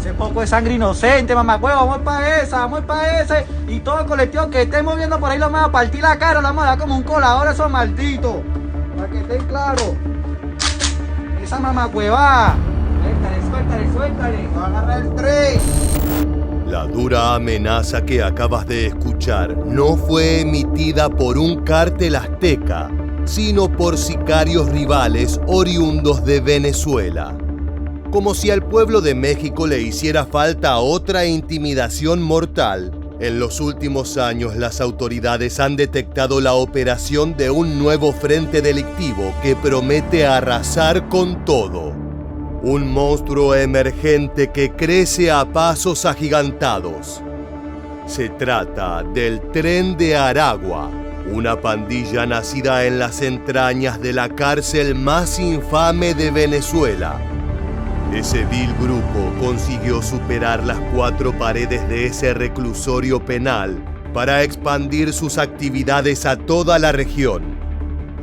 Ese poco de sangre inocente, mamacuevo, vamos para esa. Y todo el colectivo que estemos viendo por ahí lo vamos a partir la cara, lo vamos a dar como un colador a esos malditos. Para que estén claros. Esa mamacueva. Suéltale. Va a agarrar el tren. La dura amenaza que acabas de escuchar no fue emitida por un cártel azteca, sino por sicarios rivales oriundos de Venezuela. Como si al pueblo de México le hiciera falta otra intimidación mortal, en los últimos años las autoridades han detectado la operación de un nuevo frente delictivo que promete arrasar con todo. Un monstruo emergente que crece a pasos agigantados. Se trata del Tren de Aragua, una pandilla nacida en las entrañas de la cárcel más infame de Venezuela. Ese vil grupo consiguió superar las 4 paredes de ese reclusorio penal para expandir sus actividades a toda la región.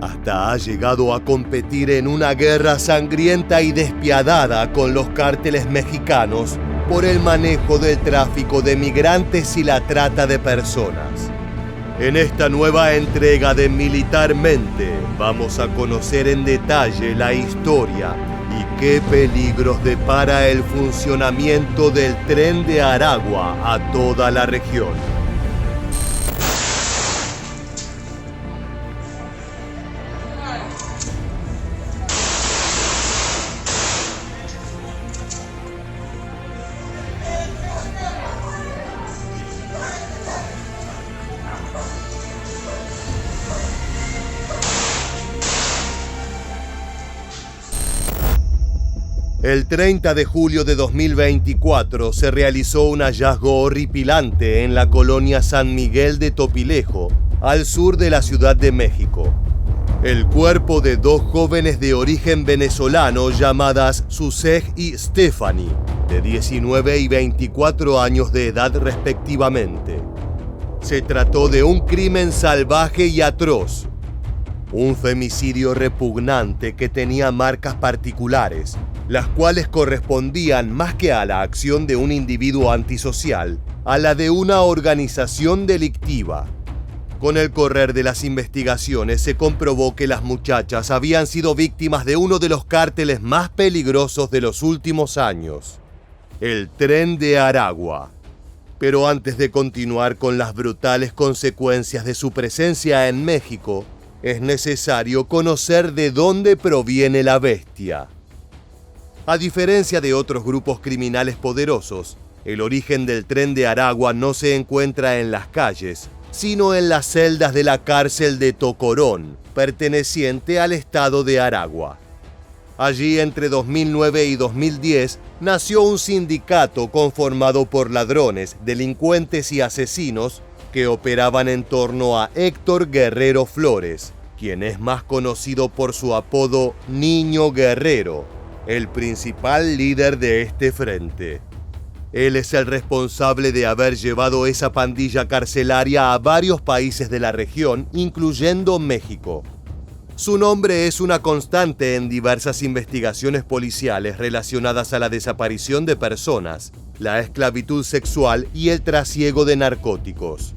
Hasta ha llegado a competir en una guerra sangrienta y despiadada con los cárteles mexicanos por el manejo del tráfico de migrantes y la trata de personas. En esta nueva entrega de Militarmente vamos a conocer en detalle la historia y qué peligros depara el funcionamiento del Tren de Aragua a toda la región. El 30 de julio de 2024 se realizó un hallazgo horripilante en la colonia San Miguel de Topilejo, al sur de la Ciudad de México. El cuerpo de 2 jóvenes de origen venezolano llamadas Susej y Stephanie, de 19 y 24 años de edad respectivamente. Se trató de un crimen salvaje y atroz. Un femicidio repugnante que tenía marcas particulares, las cuales correspondían más que a la acción de un individuo antisocial, a la de una organización delictiva. Con el correr de las investigaciones se comprobó que las muchachas habían sido víctimas de uno de los cárteles más peligrosos de los últimos años, el Tren de Aragua. Pero antes de continuar con las brutales consecuencias de su presencia en México, es necesario conocer de dónde proviene la bestia. A diferencia de otros grupos criminales poderosos, el origen del Tren de Aragua no se encuentra en las calles, sino en las celdas de la cárcel de Tocorón, perteneciente al estado de Aragua. Allí, entre 2009 y 2010, nació un sindicato conformado por ladrones, delincuentes y asesinos que operaban en torno a Héctor Guerrero Flores, quien es más conocido por su apodo Niño Guerrero, el principal líder de este frente. Él es el responsable de haber llevado esa pandilla carcelaria a varios países de la región, incluyendo México. Su nombre es una constante en diversas investigaciones policiales relacionadas a la desaparición de personas, la esclavitud sexual y el trasiego de narcóticos.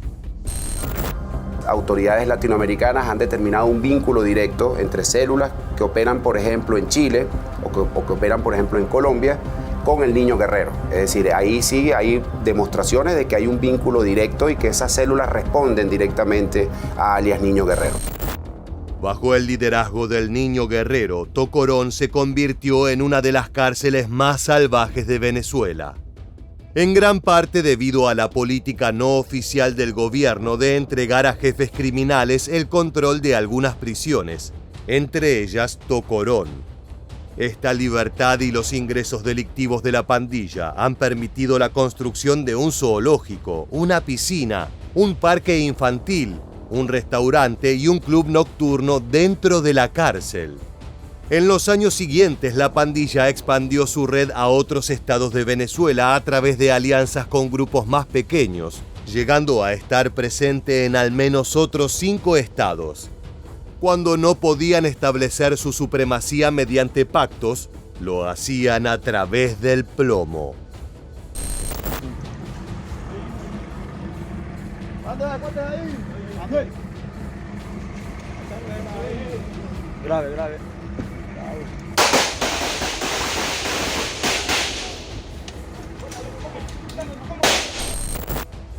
Autoridades latinoamericanas han determinado un vínculo directo entre células que operan, por ejemplo, en Chile o que operan, por ejemplo, en Colombia, con el Niño Guerrero. Es decir, ahí sí hay demostraciones de que hay un vínculo directo y que esas células responden directamente a alias Niño Guerrero. Bajo el liderazgo del Niño Guerrero, Tocorón se convirtió en una de las cárceles más salvajes de Venezuela. En gran parte debido a la política no oficial del gobierno de entregar a jefes criminales el control de algunas prisiones, entre ellas Tocorón. Esta libertad y los ingresos delictivos de la pandilla han permitido la construcción de un zoológico, una piscina, un parque infantil, un restaurante y un club nocturno dentro de la cárcel. En los años siguientes, la pandilla expandió su red a otros estados de Venezuela a través de alianzas con grupos más pequeños, llegando a estar presente en al menos otros 5 estados. Cuando no podían establecer su supremacía mediante pactos, lo hacían a través del plomo. Grave.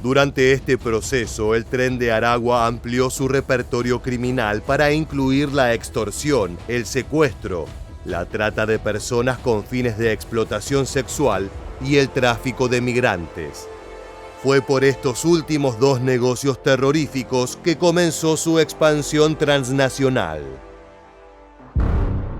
Durante este proceso, el Tren de Aragua amplió su repertorio criminal para incluir la extorsión, el secuestro, la trata de personas con fines de explotación sexual y el tráfico de migrantes. Fue por estos últimos dos negocios terroríficos que comenzó su expansión transnacional.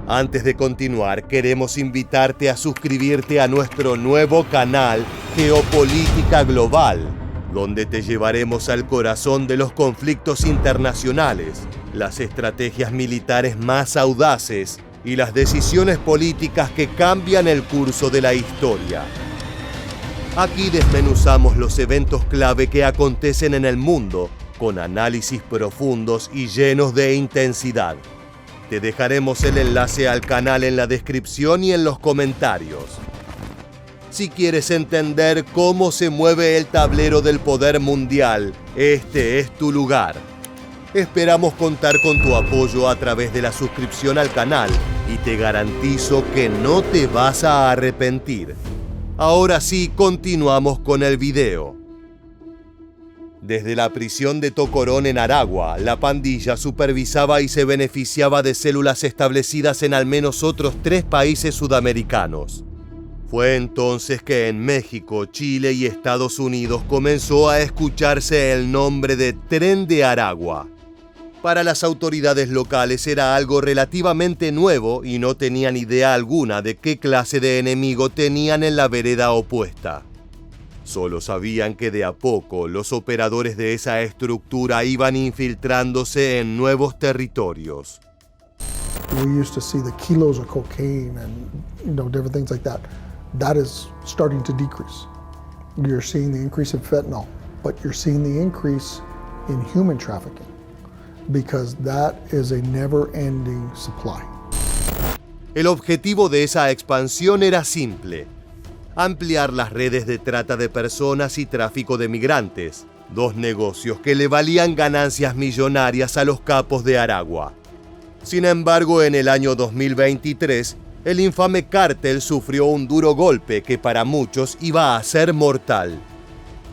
Antes de continuar, queremos invitarte a suscribirte a nuestro nuevo canal Geopolítica Global, donde te llevaremos al corazón de los conflictos internacionales, las estrategias militares más audaces y las decisiones políticas que cambian el curso de la historia. Aquí desmenuzamos los eventos clave que acontecen en el mundo, con análisis profundos y llenos de intensidad. Te dejaremos el enlace al canal en la descripción y en los comentarios. Si quieres entender cómo se mueve el tablero del poder mundial, este es tu lugar. Esperamos contar con tu apoyo a través de la suscripción al canal y te garantizo que no te vas a arrepentir. Ahora sí, continuamos con el video. Desde la prisión de Tocorón en Aragua, la pandilla supervisaba y se beneficiaba de células establecidas en al menos otros 3 países sudamericanos. Fue entonces que en México, Chile y Estados Unidos comenzó a escucharse el nombre de Tren de Aragua. Para las autoridades locales era algo relativamente nuevo y no tenían idea alguna de qué clase de enemigo tenían en la vereda opuesta. Solo sabían que de a poco los operadores de esa estructura iban infiltrándose en nuevos territorios. We used to see the kilos of cocaine and different things like that. That is starting to decrease. You're seeing the increase in fentanyl, but you're seeing the increase in human trafficking because that is a never-ending supply. El objetivo de esa expansión era simple: ampliar las redes de trata de personas y tráfico de migrantes, 2 negocios que le valían ganancias millonarias a los capos de Aragua. Sin embargo, en el año 2023, el infame cártel sufrió un duro golpe que para muchos iba a ser mortal.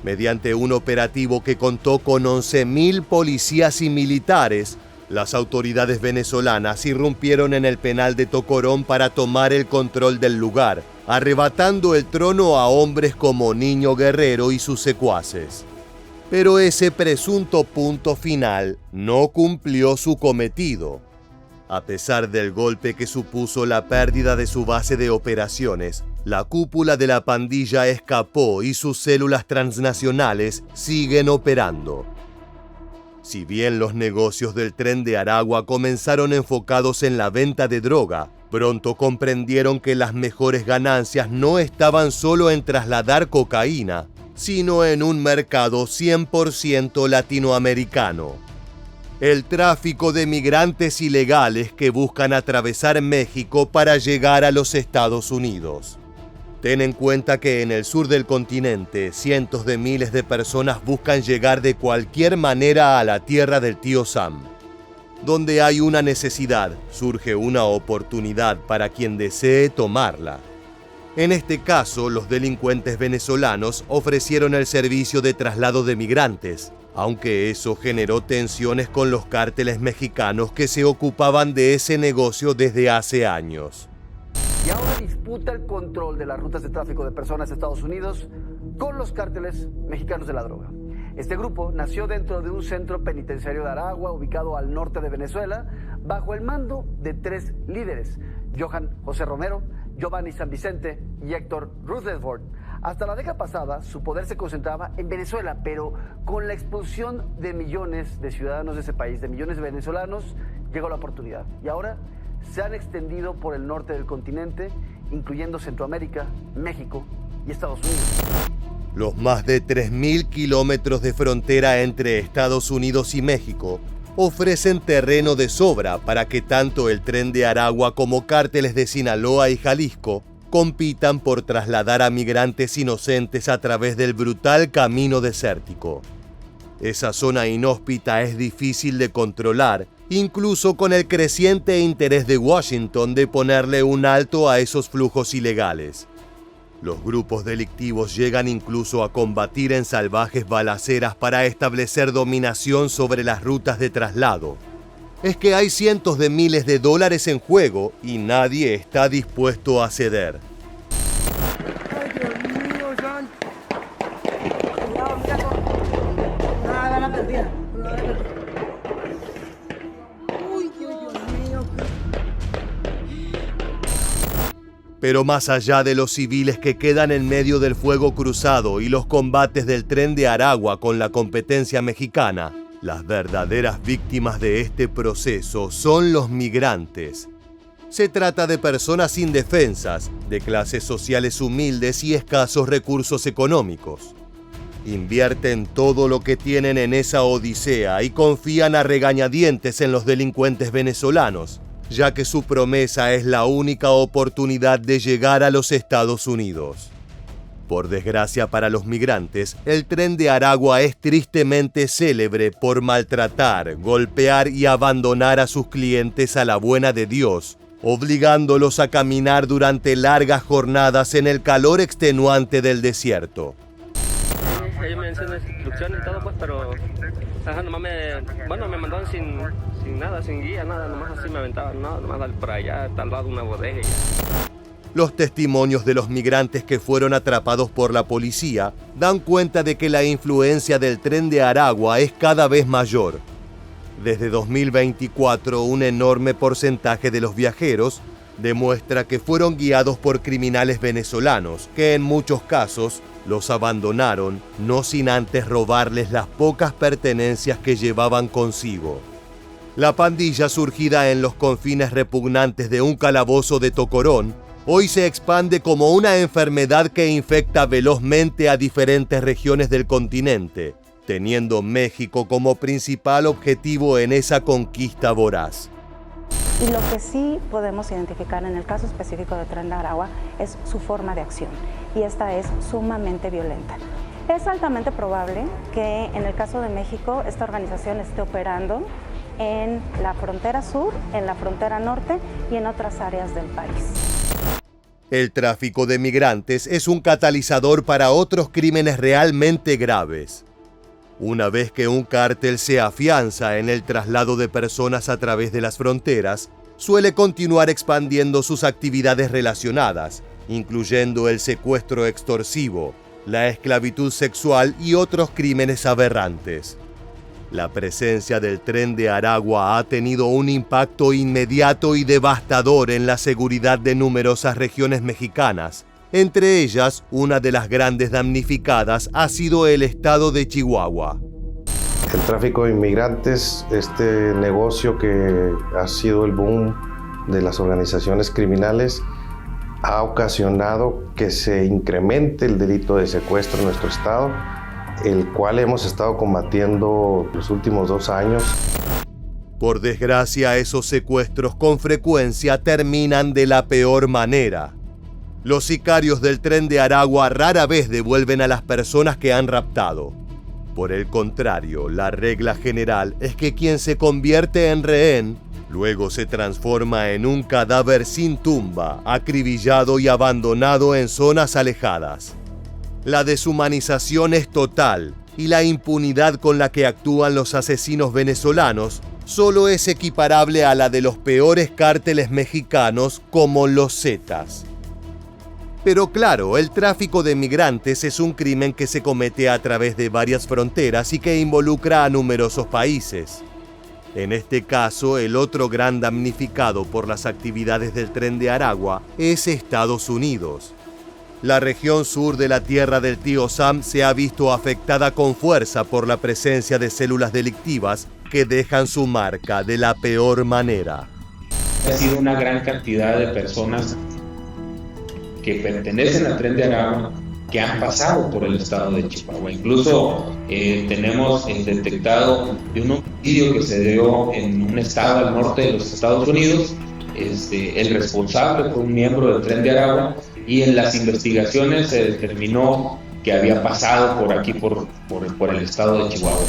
Mediante un operativo que contó con 11.000 policías y militares, las autoridades venezolanas irrumpieron en el penal de Tocorón para tomar el control del lugar, arrebatando el trono a hombres como Niño Guerrero y sus secuaces. Pero ese presunto punto final no cumplió su cometido. A pesar del golpe que supuso la pérdida de su base de operaciones, la cúpula de la pandilla escapó y sus células transnacionales siguen operando. Si bien los negocios del Tren de Aragua comenzaron enfocados en la venta de droga, pronto comprendieron que las mejores ganancias no estaban solo en trasladar cocaína, sino en un mercado 100% latinoamericano. El tráfico de migrantes ilegales que buscan atravesar México para llegar a los Estados Unidos. Ten en cuenta que en el sur del continente, cientos de miles de personas buscan llegar de cualquier manera a la tierra del tío Sam. Donde hay una necesidad, surge una oportunidad para quien desee tomarla. En este caso, los delincuentes venezolanos ofrecieron el servicio de traslado de migrantes, aunque eso generó tensiones con los cárteles mexicanos que se ocupaban de ese negocio desde hace años. Y ahora disputa el control de las rutas de tráfico de personas a Estados Unidos con los cárteles mexicanos de la droga. Este grupo nació dentro de un centro penitenciario de Aragua, ubicado al norte de Venezuela, bajo el mando de 3 líderes: Johan José Romero, Giovanni San Vicente y Héctor Rutherford. Hasta la década pasada, su poder se concentraba en Venezuela, pero con la expulsión de millones de ciudadanos de ese país, de millones de venezolanos, llegó la oportunidad. Y ahora se han extendido por el norte del continente, incluyendo Centroamérica, México y Estados Unidos. Los más de 3.000 kilómetros de frontera entre Estados Unidos y México ofrecen terreno de sobra para que tanto el Tren de Aragua como cárteles de Sinaloa y Jalisco compitan por trasladar a migrantes inocentes a través del brutal camino desértico. Esa zona inhóspita es difícil de controlar, incluso con el creciente interés de Washington de ponerle un alto a esos flujos ilegales. Los grupos delictivos llegan incluso a combatir en salvajes balaceras para establecer dominación sobre las rutas de traslado. Es que hay cientos de miles de dólares en juego y nadie está dispuesto a ceder. Ay, Dios mío, John. Cuidado, mira, nada, van a perder. Uy, Dios mío. Pero más allá de los civiles que quedan en medio del fuego cruzado y los combates del Tren de Aragua con la competencia mexicana, las verdaderas víctimas de este proceso son los migrantes. Se trata de personas indefensas, de clases sociales humildes y escasos recursos económicos. Invierten todo lo que tienen en esa odisea y confían a regañadientes en los delincuentes venezolanos, ya que su promesa es la única oportunidad de llegar a los Estados Unidos. Por desgracia para los migrantes, el Tren de Aragua es tristemente célebre por maltratar, golpear y abandonar a sus clientes a la buena de Dios, obligándolos a caminar durante largas jornadas en el calor extenuante del desierto. Ellos me enseñan las instrucciones y todo, pues, pero nomás me mandaban sin nada, sin guía, nada, nomás así me aventaban, no, nomás dale por allá, tal lado una bodega y ya. Los testimonios de los migrantes que fueron atrapados por la policía dan cuenta de que la influencia del Tren de Aragua es cada vez mayor. Desde 2024, un enorme porcentaje de los viajeros demuestra que fueron guiados por criminales venezolanos, que en muchos casos los abandonaron, no sin antes robarles las pocas pertenencias que llevaban consigo. La pandilla, surgida en los confines repugnantes de un calabozo de Tocorón, hoy se expande como una enfermedad que infecta velozmente a diferentes regiones del continente, teniendo México como principal objetivo en esa conquista voraz. Y lo que sí podemos identificar en el caso específico de Tren de Aragua es su forma de acción, y esta es sumamente violenta. Es altamente probable que en el caso de México esta organización esté operando en la frontera sur, en la frontera norte y en otras áreas del país. El tráfico de migrantes es un catalizador para otros crímenes realmente graves. Una vez que un cártel se afianza en el traslado de personas a través de las fronteras, suele continuar expandiendo sus actividades relacionadas, incluyendo el secuestro extorsivo, la esclavitud sexual y otros crímenes aberrantes. La presencia del Tren de Aragua ha tenido un impacto inmediato y devastador en la seguridad de numerosas regiones mexicanas. Entre ellas, una de las grandes damnificadas ha sido el estado de Chihuahua. El tráfico de inmigrantes, este negocio que ha sido el boom de las organizaciones criminales, ha ocasionado que se incremente el delito de secuestro en nuestro estado, el cual hemos estado combatiendo los últimos 2 años. Por desgracia, esos secuestros con frecuencia terminan de la peor manera. Los sicarios del Tren de Aragua rara vez devuelven a las personas que han raptado. Por el contrario, la regla general es que quien se convierte en rehén, luego se transforma en un cadáver sin tumba, acribillado y abandonado en zonas alejadas. La deshumanización es total y la impunidad con la que actúan los asesinos venezolanos solo es equiparable a la de los peores cárteles mexicanos como los Zetas. Pero claro, el tráfico de migrantes es un crimen que se comete a través de varias fronteras y que involucra a numerosos países. En este caso, el otro gran damnificado por las actividades del Tren de Aragua es Estados Unidos. La región sur de la tierra del tío Sam se ha visto afectada con fuerza por la presencia de células delictivas que dejan su marca de la peor manera. Ha sido una gran cantidad de personas que pertenecen al Tren de Aragua que han pasado por el estado de Chihuahua. Incluso tenemos detectado de un homicidio que se dio en un estado al norte de los Estados Unidos. El responsable fue un miembro del Tren de Aragua y en las investigaciones se determinó que había pasado por aquí, por el estado de Chihuahua.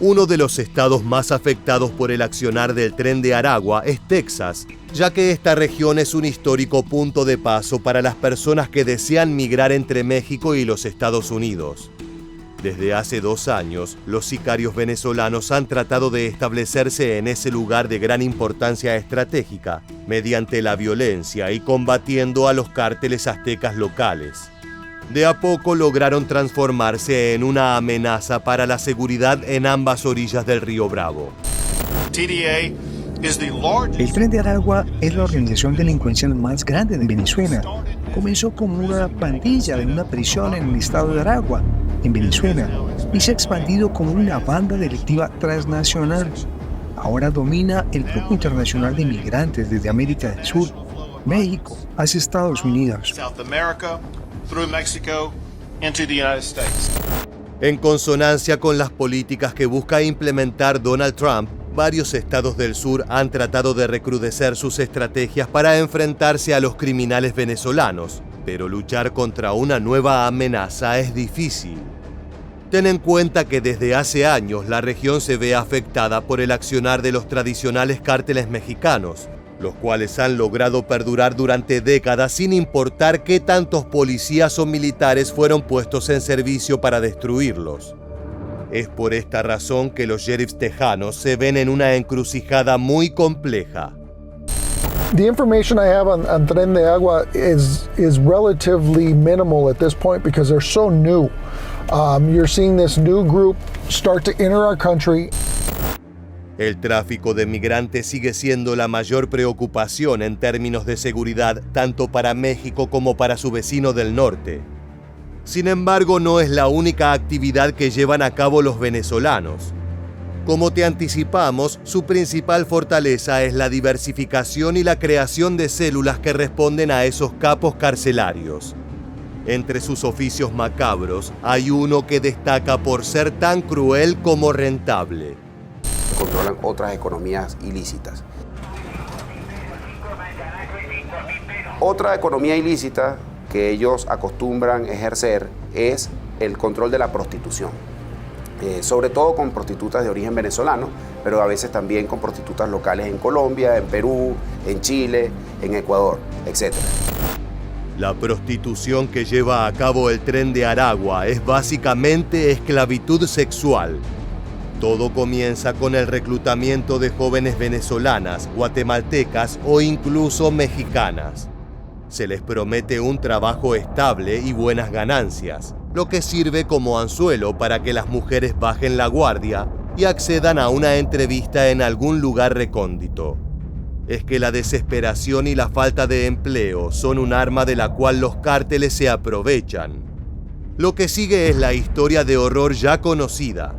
Uno de los estados más afectados por el accionar del Tren de Aragua es Texas, ya que esta región es un histórico punto de paso para las personas que desean migrar entre México y los Estados Unidos. Desde hace 2 años, los sicarios venezolanos han tratado de establecerse en ese lugar de gran importancia estratégica, mediante la violencia y combatiendo a los cárteles aztecas locales. De a poco lograron transformarse en una amenaza para la seguridad en ambas orillas del río Bravo. El Tren de Aragua es la organización delincuencial más grande de Venezuela. Comenzó como una pandilla de una prisión en el estado de Aragua, en Venezuela, y se ha expandido como una banda delictiva transnacional. Ahora domina el flujo internacional de migrantes desde América del Sur, México, hacia Estados Unidos. En consonancia con las políticas que busca implementar Donald Trump, varios estados del sur han tratado de recrudecer sus estrategias para enfrentarse a los criminales venezolanos, pero luchar contra una nueva amenaza es difícil. Ten en cuenta que desde hace años la región se ve afectada por el accionar de los tradicionales cárteles mexicanos, los cuales han logrado perdurar durante décadas sin importar qué tantos policías o militares fueron puestos en servicio para destruirlos. Es por esta razón que los sheriffs tejanos se ven en una encrucijada muy compleja. The information I have on Tren de Agua is relatively minimal at this point because they're so new. You're seeing this new group start to enter our country. El tráfico de migrantes sigue siendo la mayor preocupación en términos de seguridad tanto para México como para su vecino del norte. Sin embargo, no es la única actividad que llevan a cabo los venezolanos. Como te anticipamos, su principal fortaleza es la diversificación y la creación de células que responden a esos capos carcelarios. Entre sus oficios macabros, hay uno que destaca por ser tan cruel como rentable. Controlan otras economías ilícitas. Otra economía ilícita que ellos acostumbran ejercer es el control de la prostitución, sobre todo con prostitutas de origen venezolano, pero a veces también con prostitutas locales en Colombia, en Perú, en Chile, en Ecuador, etc. La prostitución que lleva a cabo el Tren de Aragua es básicamente esclavitud sexual. Todo comienza con el reclutamiento de jóvenes venezolanas, guatemaltecas o incluso mexicanas. Se les promete un trabajo estable y buenas ganancias, lo que sirve como anzuelo para que las mujeres bajen la guardia y accedan a una entrevista en algún lugar recóndito. Es que la desesperación y la falta de empleo son un arma de la cual los cárteles se aprovechan. Lo que sigue es la historia de horror ya conocida.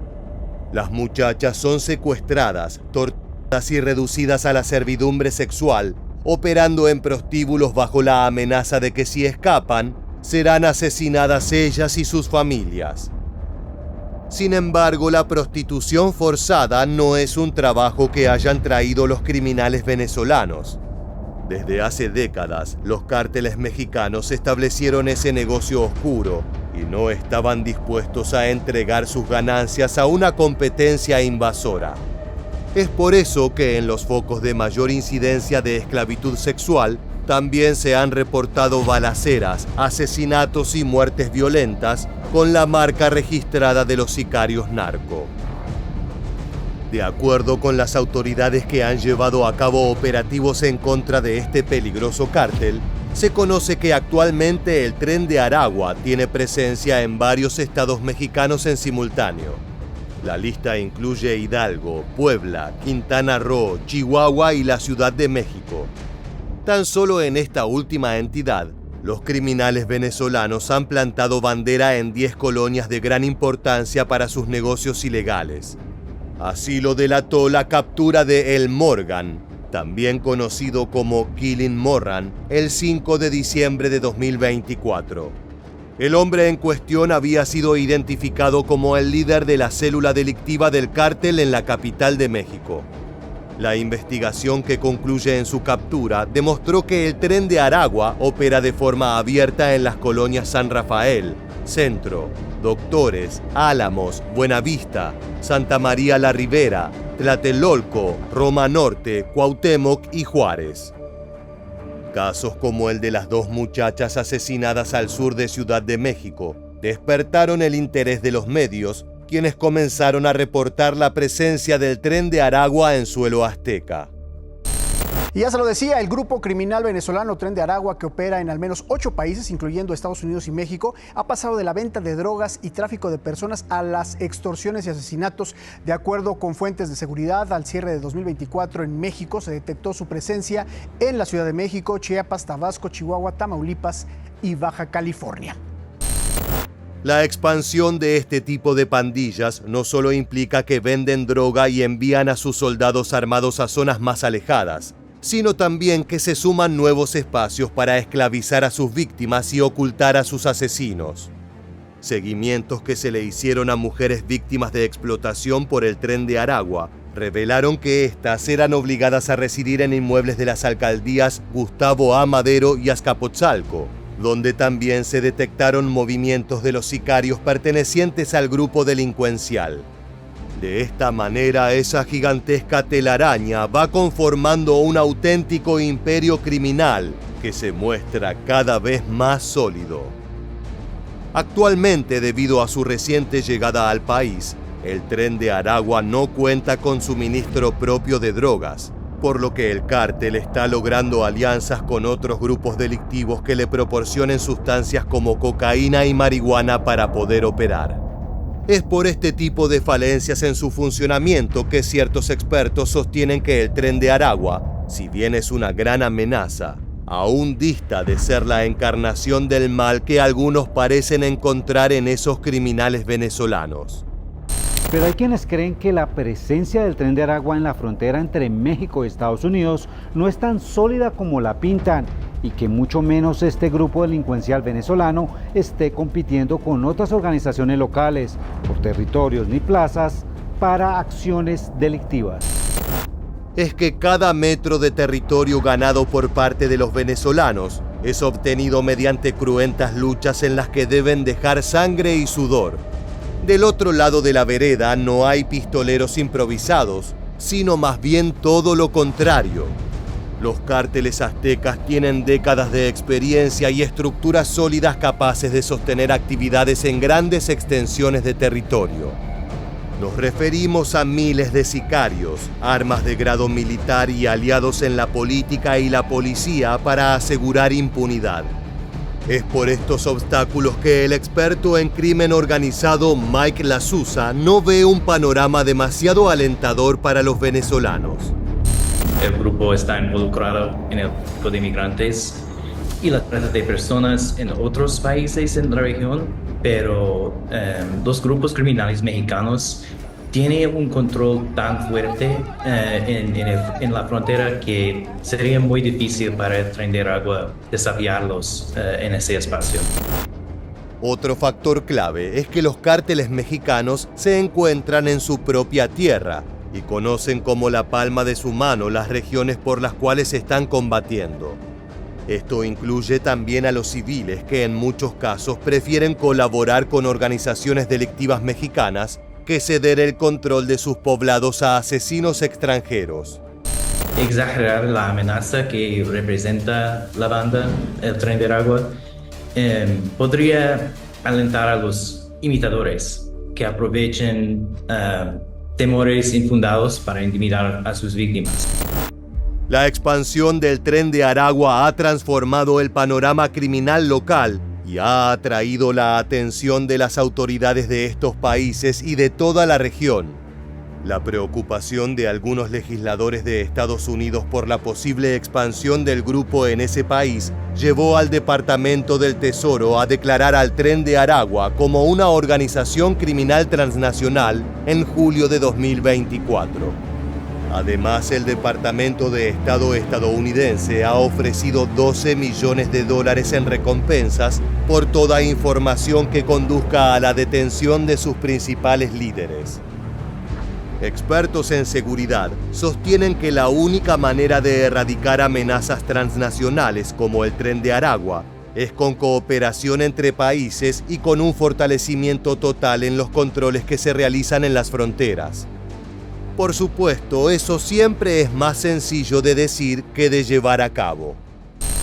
Las muchachas son secuestradas, torturadas y reducidas a la servidumbre sexual, operando en prostíbulos bajo la amenaza de que si escapan, serán asesinadas ellas y sus familias. Sin embargo, la prostitución forzada no es un trabajo que hayan traído los criminales venezolanos. Desde hace décadas, los cárteles mexicanos establecieron ese negocio oscuro y no estaban dispuestos a entregar sus ganancias a una competencia invasora. Es por eso que en los focos de mayor incidencia de esclavitud sexual también se han reportado balaceras, asesinatos y muertes violentas con la marca registrada de los sicarios narco. De acuerdo con las autoridades que han llevado a cabo operativos en contra de este peligroso cártel, se conoce que actualmente el Tren de Aragua tiene presencia en varios estados mexicanos en simultáneo. La lista incluye Hidalgo, Puebla, Quintana Roo, Chihuahua y la Ciudad de México. Tan solo en esta última entidad, los criminales venezolanos han plantado bandera en 10 colonias de gran importancia para sus negocios ilegales. Así lo delató la captura de El Morgan, también conocido como Killing Morran, el 5 de diciembre de 2024. El hombre en cuestión había sido identificado como el líder de la célula delictiva del cártel en la capital de México. La investigación que concluye en su captura demostró que el Tren de Aragua opera de forma abierta en las colonias San Rafael, Centro, Doctores, Álamos, Buenavista, Santa María la Ribera, Tlatelolco, Roma Norte, Cuauhtémoc y Juárez. Casos como el de las 2 muchachas asesinadas al sur de Ciudad de México despertaron el interés de los medios, quienes comenzaron a reportar la presencia del Tren de Aragua en suelo azteca. Y ya se lo decía, el grupo criminal venezolano Tren de Aragua, que opera en al menos 8 países, incluyendo Estados Unidos y México, ha pasado de la venta de drogas y tráfico de personas a las extorsiones y asesinatos. De acuerdo con fuentes de seguridad, al cierre de 2024 en México se detectó su presencia en la Ciudad de México, Chiapas, Tabasco, Chihuahua, Tamaulipas y Baja California. La expansión de este tipo de pandillas no solo implica que venden droga y envían a sus soldados armados a zonas más alejadas, sino también que se suman nuevos espacios para esclavizar a sus víctimas y ocultar a sus asesinos. Seguimientos que se le hicieron a mujeres víctimas de explotación por el Tren de Aragua revelaron que éstas eran obligadas a residir en inmuebles de las alcaldías Gustavo A. Madero y Azcapotzalco, donde también se detectaron movimientos de los sicarios pertenecientes al grupo delincuencial. De esta manera, esa gigantesca telaraña va conformando un auténtico imperio criminal que se muestra cada vez más sólido. Actualmente, debido a su reciente llegada al país, el Tren de Aragua no cuenta con suministro propio de drogas, por lo que el cártel está logrando alianzas con otros grupos delictivos que le proporcionen sustancias como cocaína y marihuana para poder operar. Es por este tipo de falencias en su funcionamiento que ciertos expertos sostienen que el Tren de Aragua, si bien es una gran amenaza, aún dista de ser la encarnación del mal que algunos parecen encontrar en esos criminales venezolanos. Pero hay quienes creen que la presencia del Tren de Aragua en la frontera entre México y Estados Unidos no es tan sólida como la pintan, y que mucho menos este grupo delincuencial venezolano esté compitiendo con otras organizaciones locales por territorios ni plazas para acciones delictivas. Es que cada metro de territorio ganado por parte de los venezolanos es obtenido mediante cruentas luchas en las que deben dejar sangre y sudor. Del otro lado de la vereda no hay pistoleros improvisados, sino más bien todo lo contrario. Los cárteles aztecas tienen décadas de experiencia y estructuras sólidas capaces de sostener actividades en grandes extensiones de territorio. Nos referimos a miles de sicarios, armas de grado militar y aliados en la política y la policía para asegurar impunidad. Es por estos obstáculos que el experto en crimen organizado Mike Lasusa no ve un panorama demasiado alentador para los venezolanos. El grupo está involucrado en el tráfico de inmigrantes y la trata de personas en otros países en la región, pero los grupos criminales mexicanos tienen un control tan fuerte en la frontera que sería muy difícil para el Tren de Aragua desafiarlos en ese espacio. Otro factor clave es que los cárteles mexicanos se encuentran en su propia tierra y conocen como la palma de su mano las regiones por las cuales están combatiendo. Esto incluye también a los civiles que en muchos casos prefieren colaborar con organizaciones delictivas mexicanas que ceder el control de sus poblados a asesinos extranjeros. Exagerar la amenaza que representa la banda, el Tren de Aragua, podría alentar a los imitadores que aprovechen temores infundados para intimidar a sus víctimas. La expansión del Tren de Aragua ha transformado el panorama criminal local y ha atraído la atención de las autoridades de estos países y de toda la región. La preocupación de algunos legisladores de Estados Unidos por la posible expansión del grupo en ese país llevó al Departamento del Tesoro a declarar al Tren de Aragua como una organización criminal transnacional en julio de 2024. Además, el Departamento de Estado estadounidense ha ofrecido $12 millones en recompensas por toda información que conduzca a la detención de sus principales líderes. Expertos en seguridad sostienen que la única manera de erradicar amenazas transnacionales como el Tren de Aragua es con cooperación entre países y con un fortalecimiento total en los controles que se realizan en las fronteras. Por supuesto, eso siempre es más sencillo de decir que de llevar a cabo.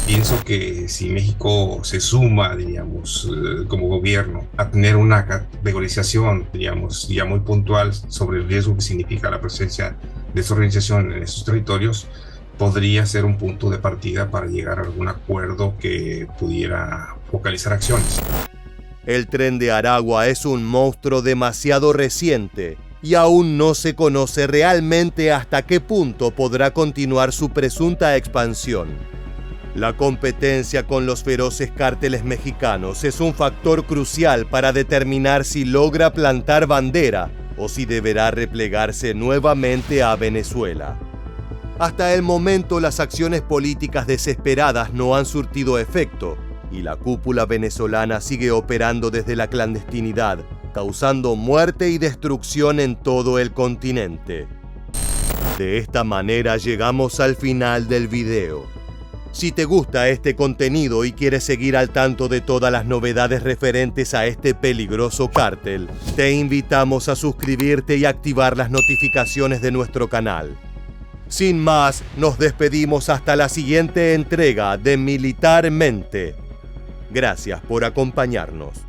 Pienso que si México se suma, digamos, como gobierno, a tener una categorización, digamos, ya muy puntual sobre el riesgo que significa la presencia de esta organización en esos territorios, podría ser un punto de partida para llegar a algún acuerdo que pudiera focalizar acciones. El Tren de Aragua es un monstruo demasiado reciente y aún no se conoce realmente hasta qué punto podrá continuar su presunta expansión. La competencia con los feroces cárteles mexicanos es un factor crucial para determinar si logra plantar bandera o si deberá replegarse nuevamente a Venezuela. Hasta el momento, las acciones políticas desesperadas no han surtido efecto y la cúpula venezolana sigue operando desde la clandestinidad, causando muerte y destrucción en todo el continente. De esta manera llegamos al final del video. Si te gusta este contenido y quieres seguir al tanto de todas las novedades referentes a este peligroso cártel, te invitamos a suscribirte y activar las notificaciones de nuestro canal. Sin más, nos despedimos hasta la siguiente entrega de Militarmente. Gracias por acompañarnos.